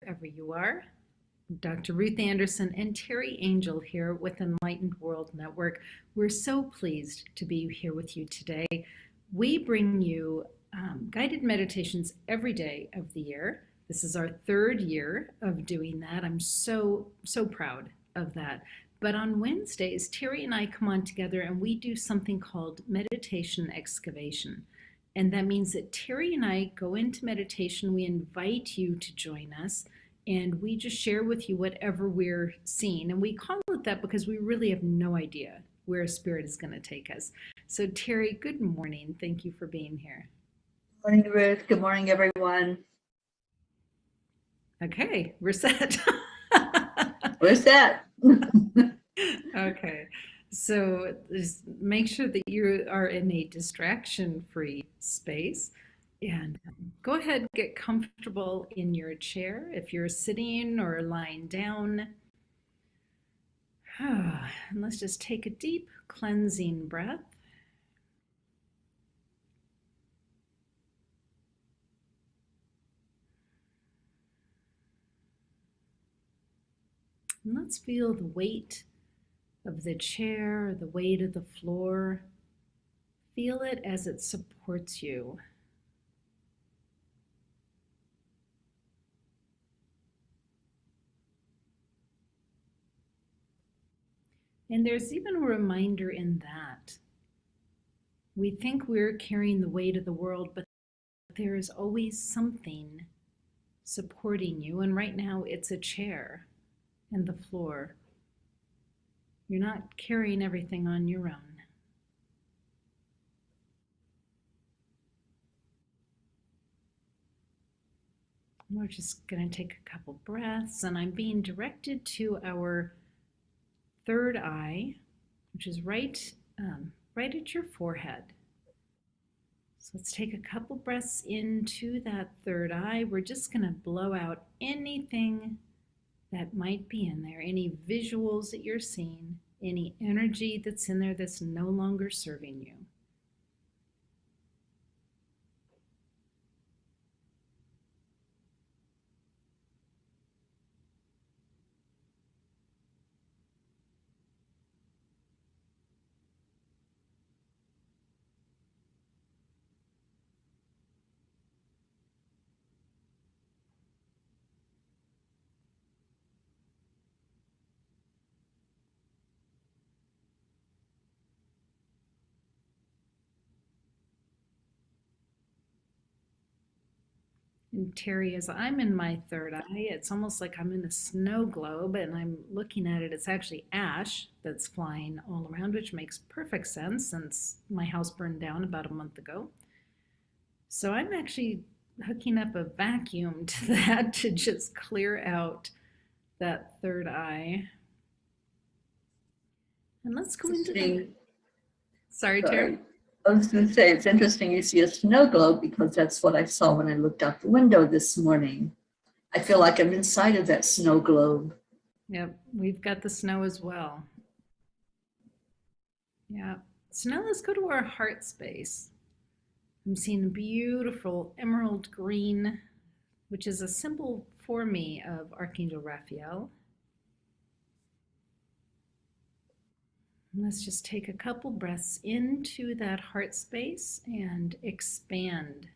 wherever you are. Dr. Ruth Anderson and Teri Angel here with Enlightened World Network. We're so pleased to be here with you today. We bring you guided meditations every day of the year. This is our third year of doing that. I'm so proud of that. But on Wednesdays, Teri and I come on together and we do something called Meditation Excavation. And that means that Teri and I go into meditation. We invite you to join us. And we just share with you whatever we're seeing. And we call it that because we really have no idea where Spirit is going to take us. So Teri, good morning. Thank you for being here. Good morning, Ruth. Good morning, everyone. Okay, we're set. We're set. Okay, so just make sure that you are in a distraction-free space. And go ahead, get comfortable in your chair if you're sitting or lying down. And let's just take a deep cleansing breath. And let's feel the weight of the chair, the weight of the floor. Feel it as it supports you. And there's even a reminder in that. We think we're carrying the weight of the world, but there is always something supporting you. And right now it's a chair and the floor. You're not carrying everything on your own. We're just going to take a couple breaths, and I'm being directed to our third eye, which is right at your forehead. So let's take a couple breaths into that third eye. We're just going to blow out anything that might be in there, any visuals that you're seeing, any energy that's in there that's no longer serving you. And Teri, as I'm in my third eye, it's almost like I'm in a snow globe and I'm looking at it. It's actually ash that's flying all around, which makes perfect sense since my house burned down about a month ago. So I'm actually hooking up a vacuum to that to just clear out that third eye. And let's go into the... Sorry, Teri. I was going to say, it's interesting you see a snow globe because that's what I saw when I looked out the window this morning. I feel like I'm inside of that snow globe. Yep, we've got the snow as well. Yeah, so now let's go to our heart space. I'm seeing a beautiful emerald green, which is a symbol for me of Archangel Raphael. Let's just take a couple breaths into that heart space and expand.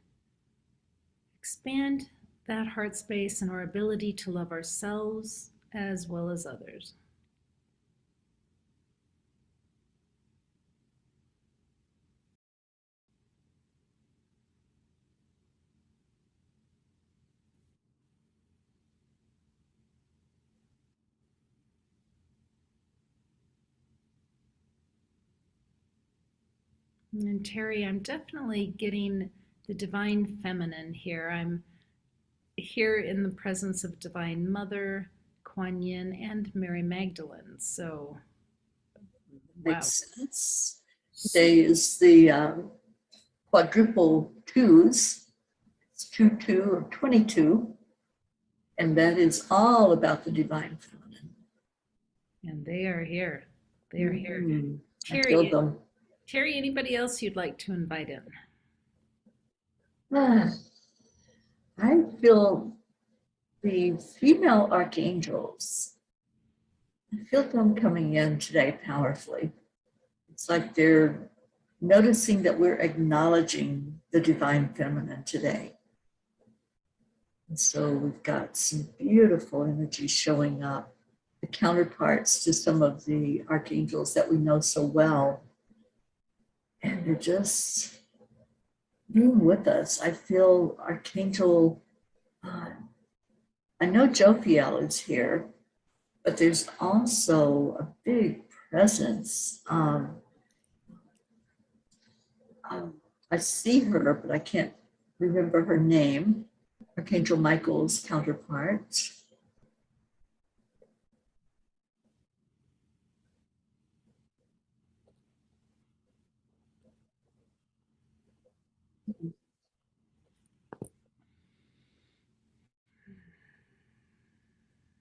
Expand that heart space and our ability to love ourselves as well as others. And Teri, I'm definitely getting the divine feminine here. I'm here in the presence of Divine Mother, Kuan Yin, and Mary Magdalene. So, wow. Makes sense. Today is the quadruple twos. It's 2-2 or 22. And that is all about the divine feminine. And they are here. They are here. I feel them. Teri, anybody else you'd like to invite in? I feel the female archangels, I feel them coming in today powerfully. It's like they're noticing that we're acknowledging the divine feminine today. And so we've got some beautiful energy showing up, the counterparts to some of the archangels that we know so well. And they're just being with us. I feel Archangel, I know Jophiel is here, but there's also a big presence. I see her, but I can't remember her name. Archangel Michael's counterpart.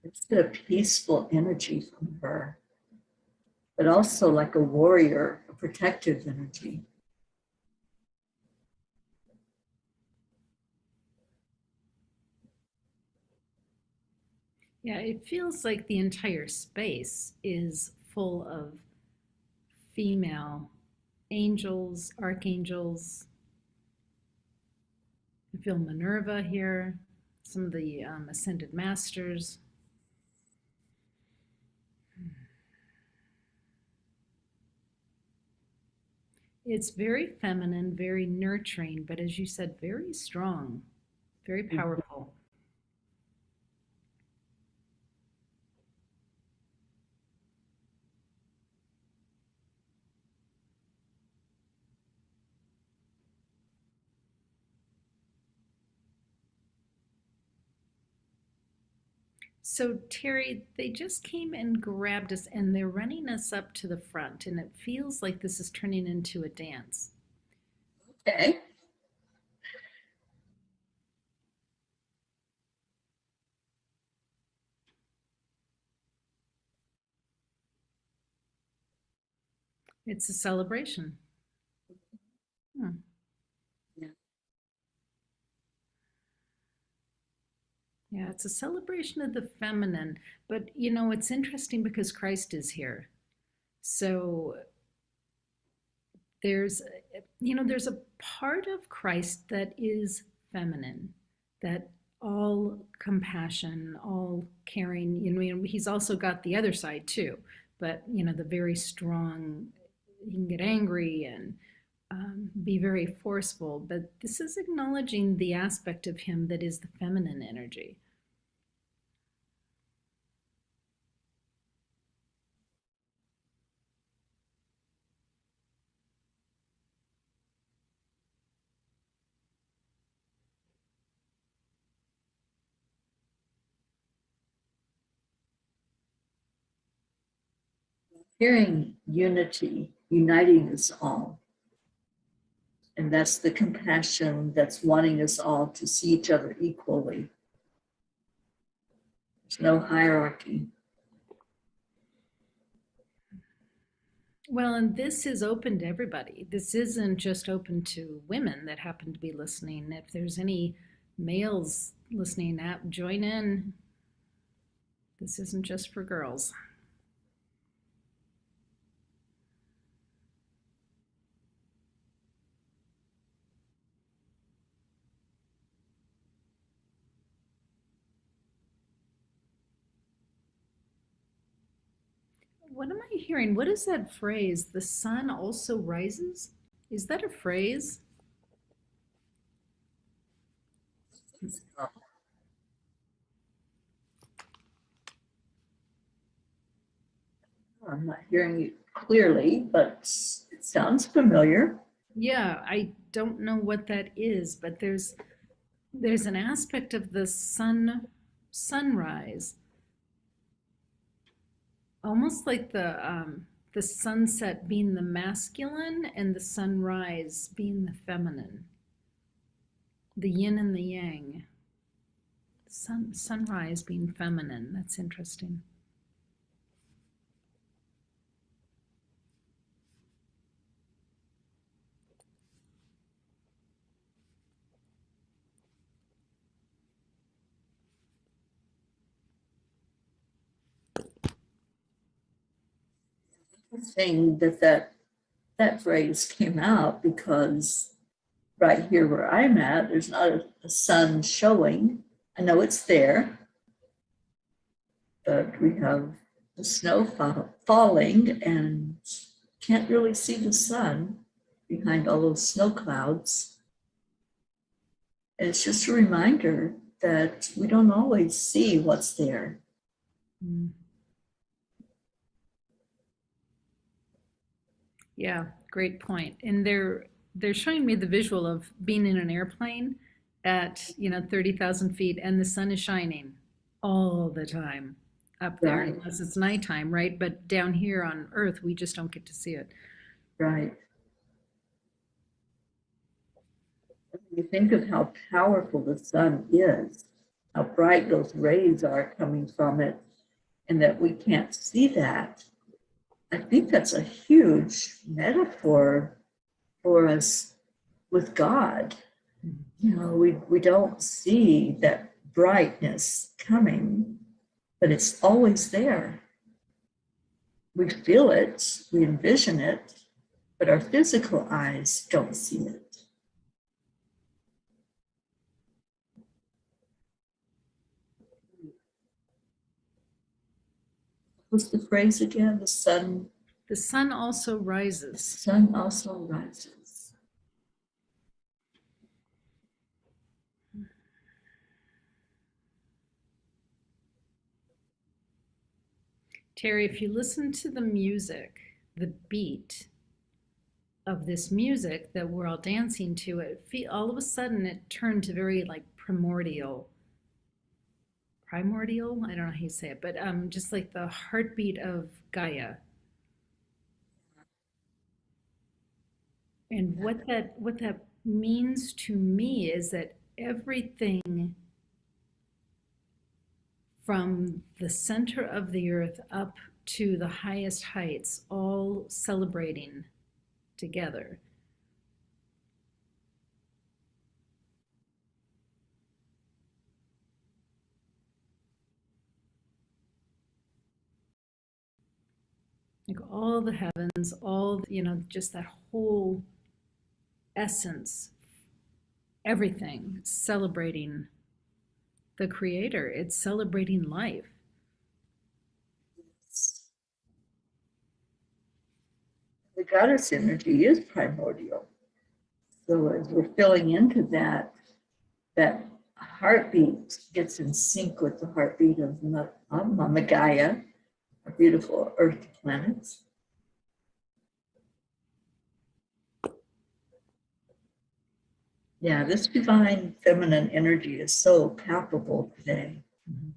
It's a peaceful energy from her, but also like a warrior, a protective energy. Yeah, it feels like the entire space is full of female angels, archangels. I feel Minerva here, some of the ascended masters. It's very feminine, very nurturing, but as you said, very strong, very powerful. So, Teri, they just came and grabbed us and they're running us up to the front, and it feels like this is turning into a dance. Okay. It's a celebration. Hmm. Yeah. Yeah, it's a celebration of the feminine. But you know, it's interesting because Christ is here. So there's, there's a part of Christ that is feminine, that all compassion, all caring, he's also got the other side too, but the very strong, he can get angry and be very forceful, but this is acknowledging the aspect of him that is the feminine energy. Hearing unity, uniting us all. And that's the compassion that's wanting us all to see each other equally. There's no hierarchy. Well, and this is open to everybody. This isn't just open to women that happen to be listening. If there's any males listening, join in. This isn't just for girls. What am I hearing? What is that phrase? The sun also rises? Is that a phrase? I'm not hearing it clearly, but it sounds familiar. Yeah, I don't know what that is, but there's an aspect of the sunrise, almost like the sunset being the masculine and the sunrise being the feminine, the yin and the yang. Sunrise being feminine. That's interesting. interesting that phrase came out because right here where I'm at, there's not a sun showing. I know it's there, but we have the snow falling and can't really see the sun behind all those snow clouds. And it's just a reminder that we don't always see what's there. Mm. Yeah, great point. And they're showing me the visual of being in an airplane at 30,000 feet, and the sun is shining all the time up there, Right. unless it's nighttime, right? But down here on Earth, we just don't get to see it. Right. You think of how powerful the sun is, how bright those rays are coming from it, and that we can't see that. I think that's a huge metaphor for us with God. You know, we don't see that brightness coming, but it's always there. We feel it, we envision it, but our physical eyes don't see it. What's the phrase again? The sun also the rises. sun also rises. Teri, if you listen to the music, the beat of this music that we're all dancing to, all of a sudden it turned to very like primordial. I don't know how you say it, but just like the heartbeat of Gaia. And what that means to me is that everything from the center of the earth up to the highest heights, all celebrating together. Like all the heavens, just that whole essence, everything celebrating the creator. It's celebrating life. The goddess energy is primordial. So as we're filling into that heartbeat gets in sync with the heartbeat of Mama Gaia, our beautiful Earth planets. Yeah, this divine feminine energy is so palpable today. Mm-hmm.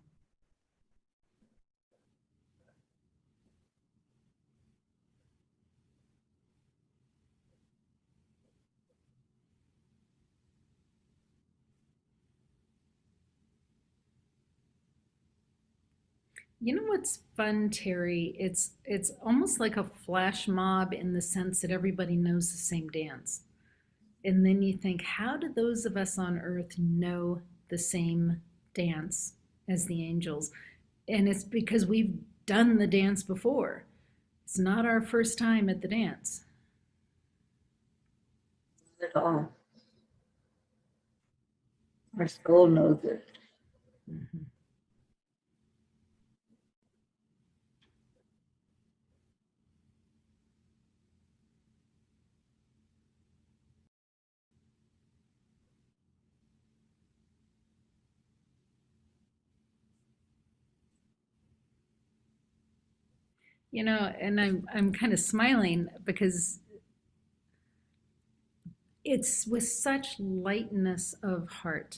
You know what's fun, Teri? It's almost like a flash mob in the sense that everybody knows the same dance. And then you think, how do those of us on earth know the same dance as the angels? And it's because we've done the dance before. It's not our first time at the dance. Not at all. Our soul knows it. Mm-hmm. And I'm kind of smiling because it's with such lightness of heart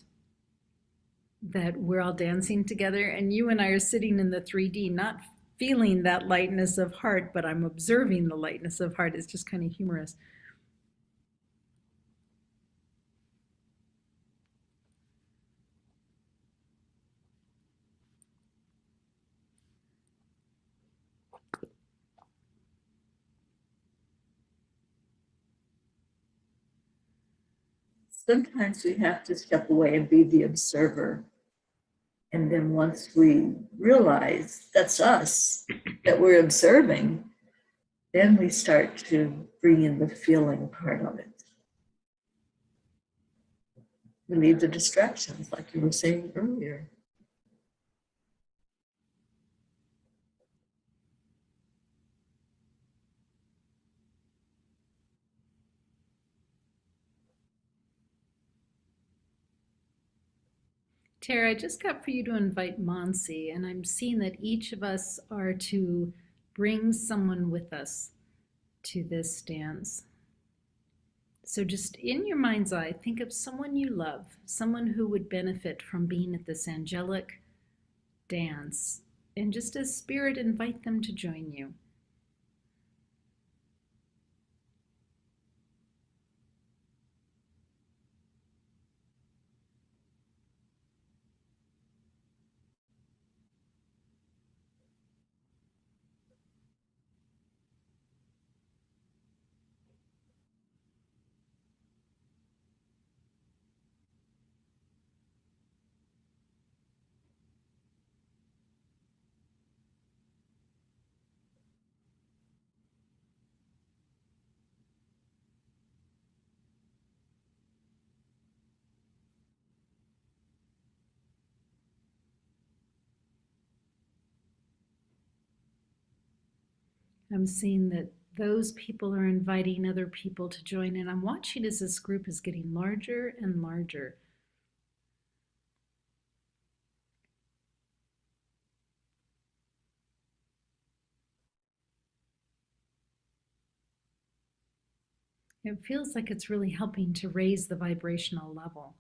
that we're all dancing together, and you and I are sitting in the 3D, not feeling that lightness of heart, but I'm observing the lightness of heart. It's just kind of humorous. Sometimes we have to step away and be the observer. And then once we realize that's us, that we're observing, then we start to bring in the feeling part of it. We leave the distractions, like you were saying earlier. Tara, I just got for you to invite Monsi, and I'm seeing that each of us are to bring someone with us to this dance. So just in your mind's eye, think of someone you love, someone who would benefit from being at this angelic dance, and just as spirit, invite them to join you. I'm seeing that those people are inviting other people to join, and I'm watching as this group is getting larger and larger. It feels like it's really helping to raise the vibrational level.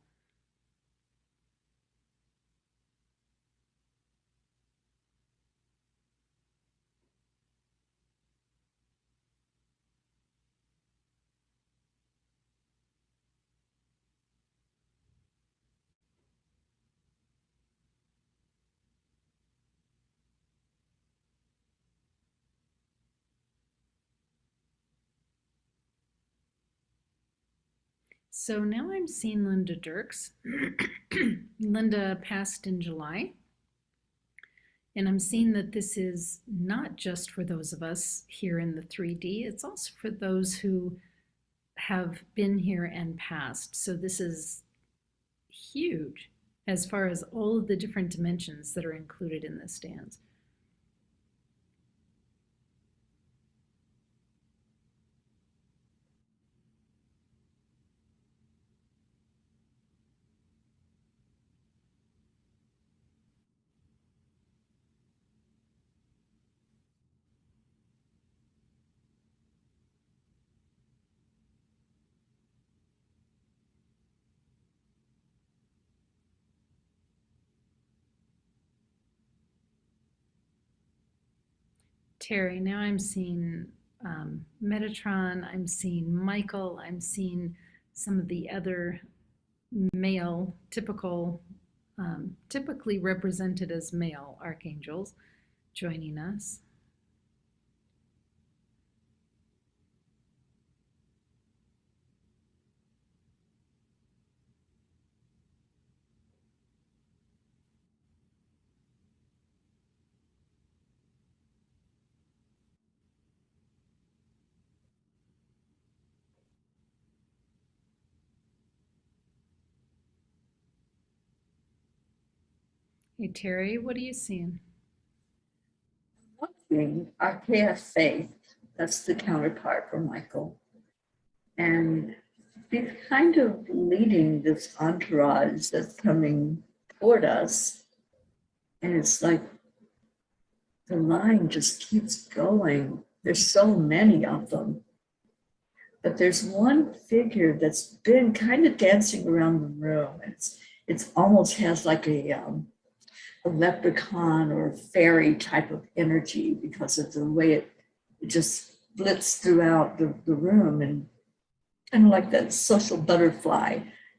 So now I'm seeing Linda Dirks. Linda passed in July. And I'm seeing that this is not just for those of us here in the 3D, it's also for those who have been here and passed. So this is huge as far as all of the different dimensions that are included in this dance. Teri, now I'm seeing Metatron, I'm seeing Michael, I'm seeing some of the other male, typically represented as male archangels joining us. Hey, Teri, what are you seeing? Archaea Faith, that's the counterpart for Michael. And he's kind of leading this entourage that's coming toward us. And it's like the line just keeps going. There's so many of them. But there's one figure that's been kind of dancing around the room. It's almost has like a leprechaun or fairy type of energy because of the way it just splits throughout the room, and kind of like that social butterfly,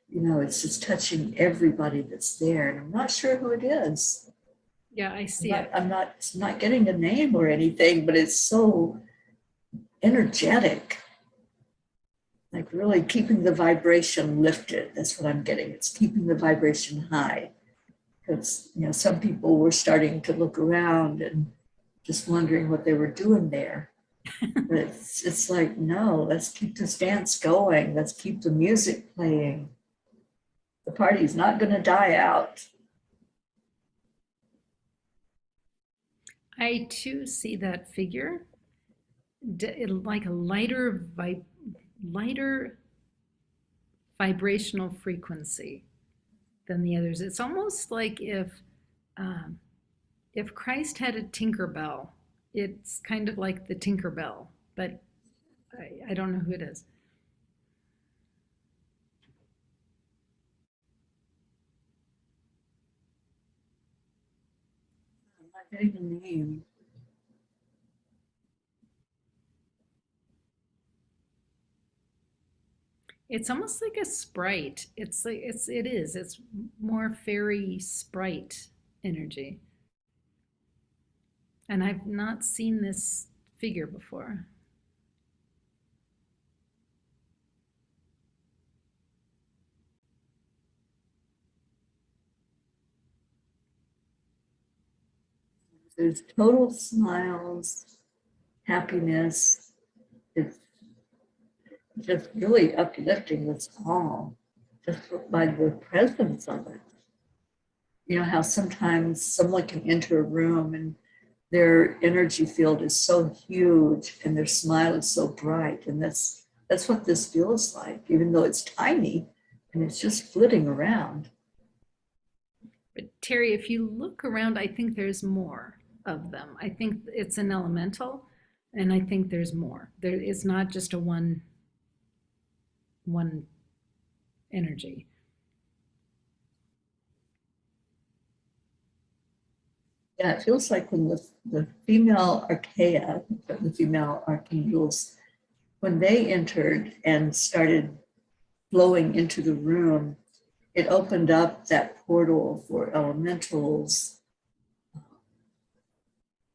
you know, it's just touching everybody that's there. And I'm not sure who it is. Yeah, I see it. I'm not getting a name or anything, but it's so energetic. Like really keeping the vibration lifted. That's what I'm getting. It's keeping the vibration high. Because, you know, some people were starting to look around and just wondering what they were doing there. It's like, no, let's keep this dance going. Let's keep the music playing. The party's not going to die out. I too see that figure, like a lighter vibrational frequency than the others. It's almost like um, if Christ had a Tinkerbell, it's kind of like the Tinkerbell, but I don't know who it is. I'm not getting the name. It's almost like a sprite. It's more fairy sprite energy. And I've not seen this figure before. There's total smiles, happiness. It's just really uplifting us all, just by the presence of it. You know how sometimes someone can enter a room and their energy field is so huge and their smile is so bright, and that's what this feels like, even though it's tiny and it's just flitting around. But Teri, if you look around, I think there's more of them. I think it's an elemental, and I think there's more. It's not just a one energy. Yeah, it feels like when the female archaea, the female archangels, when they entered and started flowing into the room, it opened up that portal for elementals,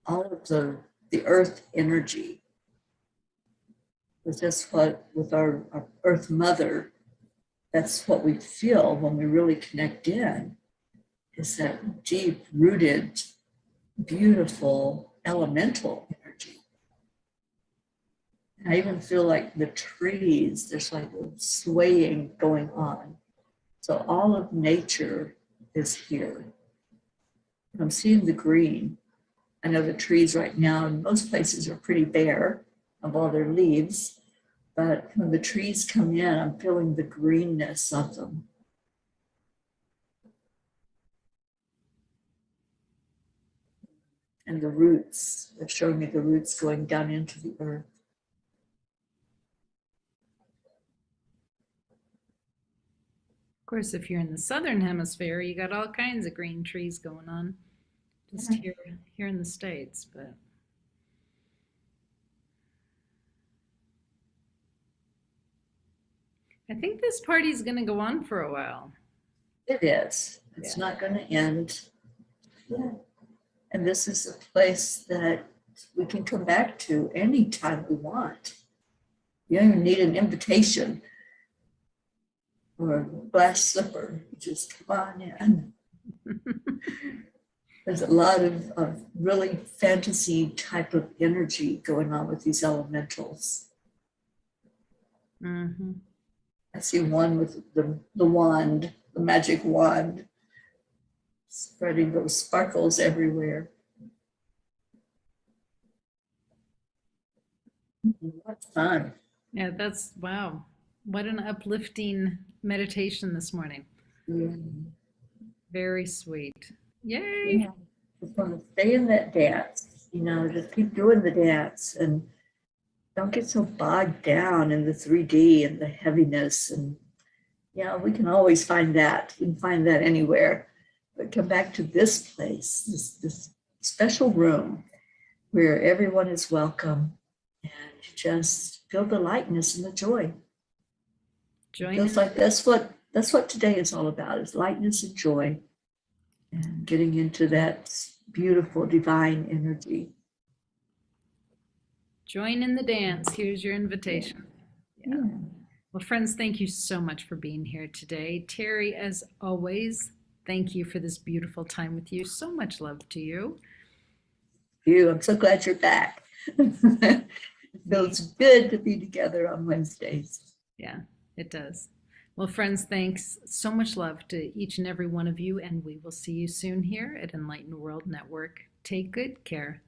all of the earth energy. It's just what, with our earth mother, that's what we feel when we really connect in, is that deep rooted, beautiful elemental energy. And I even feel like the trees, there's like a swaying going on. So all of nature is here. I'm seeing the green. I know the trees right now in most places are pretty bare of all their leaves, but when the trees come in, I'm feeling the greenness of them. And the roots, they're showing me the roots going down into the earth. Of course, if you're in the southern hemisphere, you got all kinds of green trees going on. Just here in the States, but I think this party's going to go on for a while. It is. It's not going to end. Yeah. And this is a place that we can come back to anytime we want. You don't even need an invitation or a glass slipper. You just come on in. There's a lot of really fantasy type of energy going on with these elementals. Mm-hmm. I see one with the wand, the magic wand, spreading those sparkles everywhere. What fun. Yeah, wow. What an uplifting meditation this morning. Yeah. Very sweet. Yay. Yeah. Just want to stay in that dance, just keep doing the dance and don't get so bogged down in the 3D and the heaviness. And we can always find that. We can find that anywhere. But come back to this place, this special room where everyone is welcome, and you just feel the lightness and the joy. It feels like that's what today is all about, is lightness and joy, and getting into that beautiful divine energy. Join in the dance. Here's your invitation. Yeah. Well, friends, thank you so much for being here today. Teri, as always, thank you for this beautiful time with you. So much love to you. I'm so glad you're back. It feels good to be together on Wednesdays. Yeah, it does. Well, friends, thanks. So much love to each and every one of you, and we will see you soon here at Enlightened World Network. Take good care.